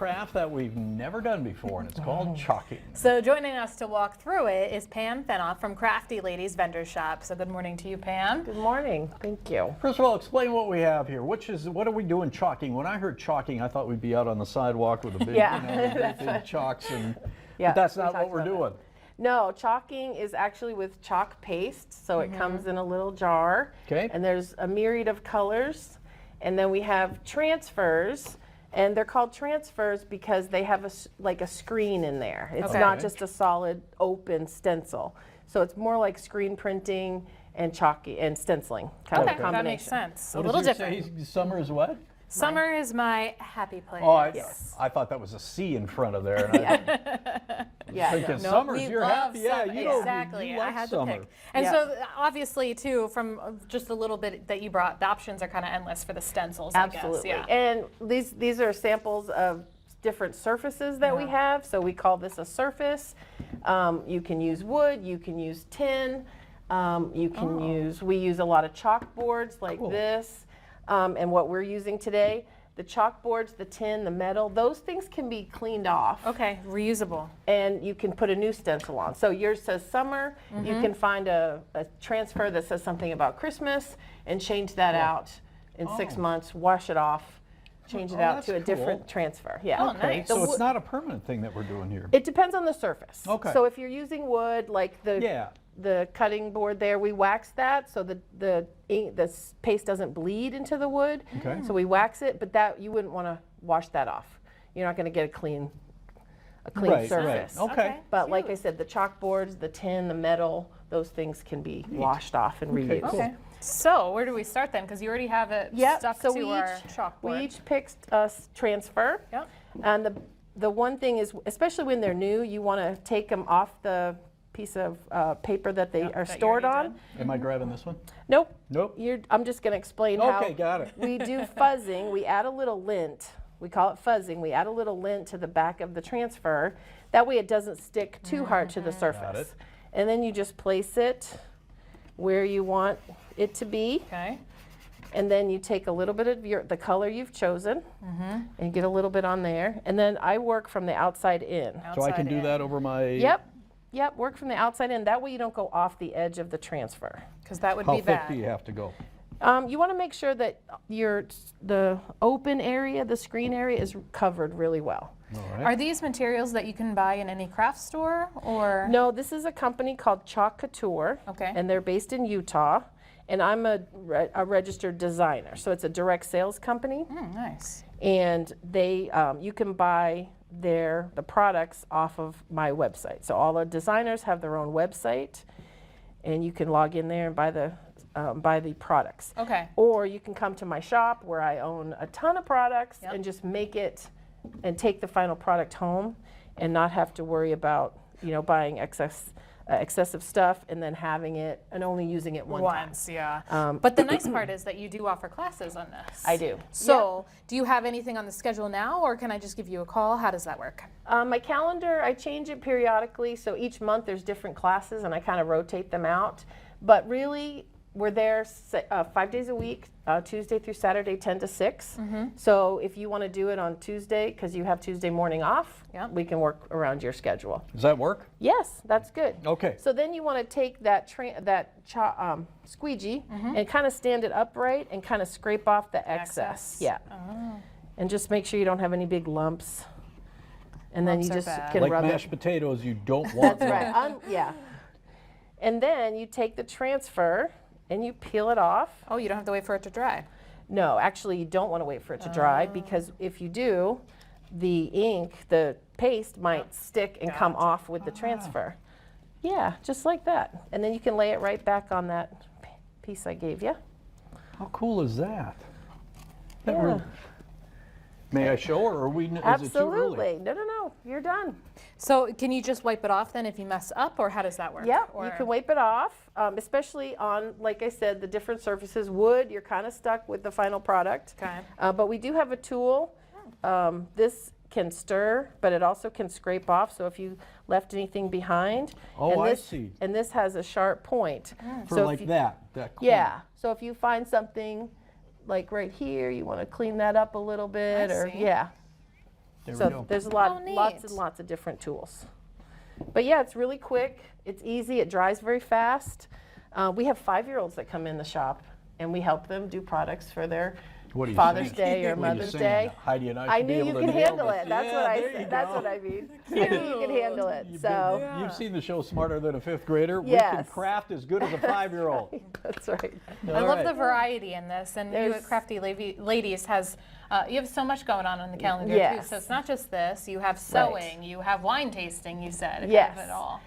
craft that we've never done before, and it's called chalking. So joining us to walk through it is Pam Fenoff from Crafty Ladies Vendor Shop. So good morning to you, Pam. Good morning. Thank you. First of all, explain what we have here. What are we doing chalking? When I heard chalking, I thought we'd be out on the sidewalk with a big, big chalks, and but that's not what we're doing. No, chalking is actually with chalk paste, so it comes in a little jar. Okay. And there's a myriad of colors, and then we have transfers. And they're called transfers because they have a screen in there. It's not just a solid open stencil. So it's more like screen printing and chalky and stenciling kind of combination. That makes sense. What a little does different. Say summer is what? Summer is my happy place. Oh, I thought that was a C in front of there. And thinking summer's your happy. Yeah, you know, exactly. You like I had summer. to pick. And so obviously too, from just a little bit that you brought, the options are kind of endless for the stencils. Absolutely. I guess. And these are samples of different surfaces that we have. So we call this a surface. You can use wood. You can use tin. You can use. We use a lot of chalkboards like this. And what we're using today, the chalkboards, the tin, the metal, those things can be cleaned off. Okay, reusable. And you can put a new stencil on. So yours says summer, you can find a transfer that says something about Christmas and change that out in 6 months, wash it off, change it out to a different transfer. Yeah. Oh, nice. So it's not a permanent thing that we're doing here. It depends on the surface. Okay. So if you're using wood, like the cutting board there, we wax that so the paste doesn't bleed into the wood. Okay. So we wax it, but that you wouldn't want to wash that off. You're not going to get a clean surface. Right. Okay. But like I said, the chalkboards, the tin, the metal, those things can be washed off and reused. Okay. So where do we start then? Because you already have it stuck to our chalkboard. We each picked a transfer. Yep. And the one thing is, especially when they're new, you want to take them off the piece of paper that they are stored on. Am I grabbing this one? Nope. Nope. I'm just going to explain how got it. we do fuzzing. We add a little lint. We call it fuzzing. We add a little lint to the back of the transfer. That way it doesn't stick too hard to the surface. And then you just place it where you want it to be. Okay. And then you take a little bit of the color you've chosen and get a little bit on there. And then I work from the outside in. So I can do that over my... Yep, work from the outside in. That way you don't go off the edge of the transfer. Because that would How be thick bad. do you have to go? You want to make sure that the open area, the screen area, is covered really well. All right. Are these materials that you can buy in any craft store or? No, this is a company called Chalk Couture. Okay. And they're based in Utah. And I'm a registered designer. So it's a direct sales company. Nice. And they, you can buy the products off of my website. So all the designers have their own website, and you can log in there and buy the products. Okay. Or you can come to my shop where I own a ton of products and just make it and take the final product home and not have to worry about buying excessive stuff and then having it and only using it once. Yeah. But the nice part is that you do offer classes on this. I do. So do you have anything on the schedule now, or can I just give you a call? How does that work? My calendar, I change it periodically. So each month there's different classes and I kind of rotate them out. But really, we're there 5 days a week, Tuesday through Saturday, 10 to 6. So if you want to do it on Tuesday, because you have Tuesday morning off, we can work around your schedule. Does that work? Yes, that's good. Okay. So then you want to take that squeegee and kind of stand it upright and kind of scrape off the excess. Yeah. And just make sure you don't have any big lumps. And then you just can like rub mashed potatoes, you don't want That's right. Yeah. And then you take the transfer and you peel it off. Oh, you don't have to wait for it to dry. No, actually you don't want to wait for it to dry because if you do, the ink, the paste might stick and come off with the transfer. Yeah, just like that. And then you can lay it right back on that piece I gave you. How cool is that? Yeah. May I show, or are we? Absolutely. Is it too early? No, you're done. So can you just wipe it off then if you mess up, or how does that work? Yeah, or you can wipe it off, especially on, like I said, the different surfaces. Wood, you're kind of stuck with the final product. Okay. But we do have a tool. This can stir, but it also can scrape off. So if you left anything behind. Oh, and this, I see. And this has a sharp point. For so like you, that corner. Yeah. So if you find something like right here, you want to clean that up a little bit, I or see. yeah. There we So go. there's Oh, lots neat. and lots of different tools. But yeah, it's really quick. It's easy. It dries very fast. We have 5-year-olds that come in the shop, and we help them do products for their What are you Father's saying? Day or What are you Mother's saying? Day. Heidi and I I should be knew able you to could nail handle this. it. That's Yeah, what I there you said. That's go. what I mean. You could handle it. So You've seen the show Smarter Than a Fifth Grader. We Yes. can craft as good as a 5-year-old. that's right. I love the variety in this, and you There's- at Crafty Ladies has you have so much going on the calendar Yes. too. So it's not just this. You have sewing, you have wine tasting. You said Yes. kind of it all.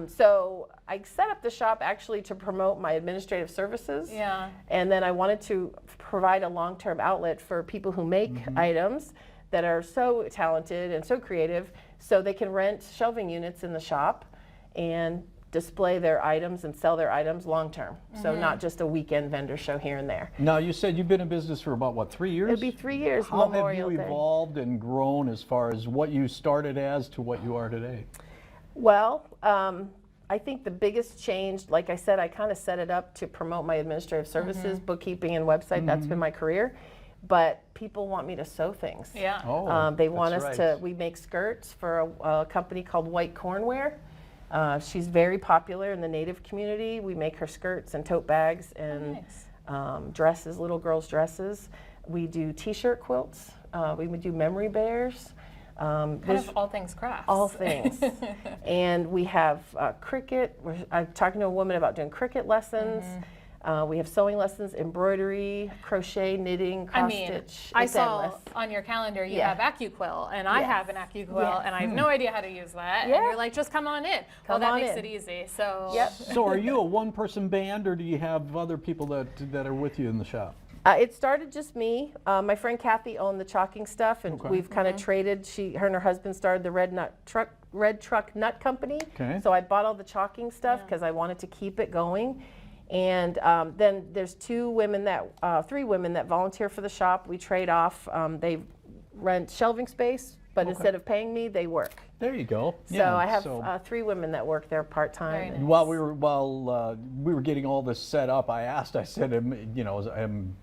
So I set up the shop actually to promote my administrative services. Yeah. And then I wanted to provide a long-term outlet for people who make items that are so talented and so creative, so they can rent shelving units in the shop and display their items and sell their items long-term. So not just a weekend vendor show here and there. Now, you said you've been in business for about, what, 3 years? It'll be 3 years, How have Memorial you Day. evolved and grown as far as what you started as to what you are today? Well, I think the biggest change, like I said, I kind of set it up to promote my administrative services, bookkeeping and website. That's been my career. But people want me to sew things. Yeah. Oh, They want that's us right. to, we make skirts for a company called White Cornwear. She's very popular in the Native community. We make her skirts and tote bags and Nice. dresses, little girls' dresses. We do t-shirt quilts. We would do memory bears. Kind There's of all things crafts. all things. And we have cricket. I'm talking to a woman about doing cricket lessons. We have sewing lessons, embroidery, crochet, knitting, I cross mean, stitch. I It's saw endless. on your calendar you Yeah. have AccuQuill, and I Yes. have an AccuQuill, Yes. and I have no idea how to use that. Yeah. And you're like, just come on in. Well, Come that on makes in. it easy. So. Yep. So are you a one-person band, or do you have other people that are with you in the shop? It started just me. My friend Kathy owned the chalking stuff, and Okay. we've kind of traded. Her and her husband started the Red Truck Nut Company. Okay. So I bought all the chalking stuff because I wanted to keep it going. And then there's 3 women that volunteer for the shop. We trade off. They rent shelving space, but instead of paying me, they work. There you go. So I have 3 women that work there part Very time. nice. While we were getting all this set up, I said,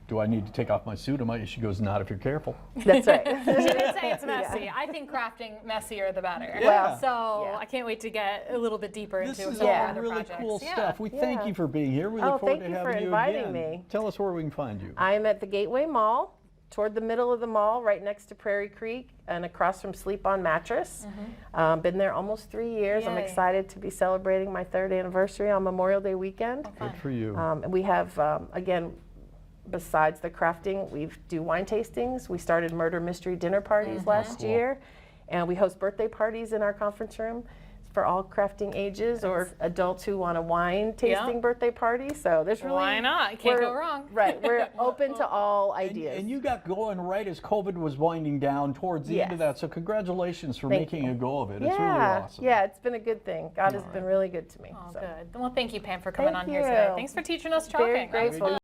do I need to take off my suit? She goes, not if you're careful. That's right. She did say it's messy. I think crafting messier the better. Yeah. So Yeah. I can't wait to get a little bit deeper This into is some of all our other really projects. cool Yeah. stuff. We thank Yeah. you for being here. We Oh, look forward thank to you for having you inviting again. me. Tell us where we can find you. I'm at the Gateway Mall, toward the middle of the mall, right next to Prairie Creek and across from Sleep On Mattress. Been there almost 3 years. I'm Yay. excited to be celebrating my 3rd anniversary on Memorial Day weekend. Good for you. And we have, again, besides the crafting, we do wine tastings. We started murder mystery dinner parties last Cool. year. And we host birthday parties in our conference room for all crafting ages or adults who want a wine tasting birthday party. So there's really... Why not? You can't go we're- wrong. Right. We're open to all And, ideas. and you got going right as COVID was winding down towards the end of Yes. that. So congratulations for Thank making you. a go of it. It's yeah, really awesome. yeah, it's been a good thing. God has been really good to me. Oh, so. good. Well, thank you, Pam, for coming Thank on here today. you. Thanks for teaching us Very chalking. That was grateful. fun.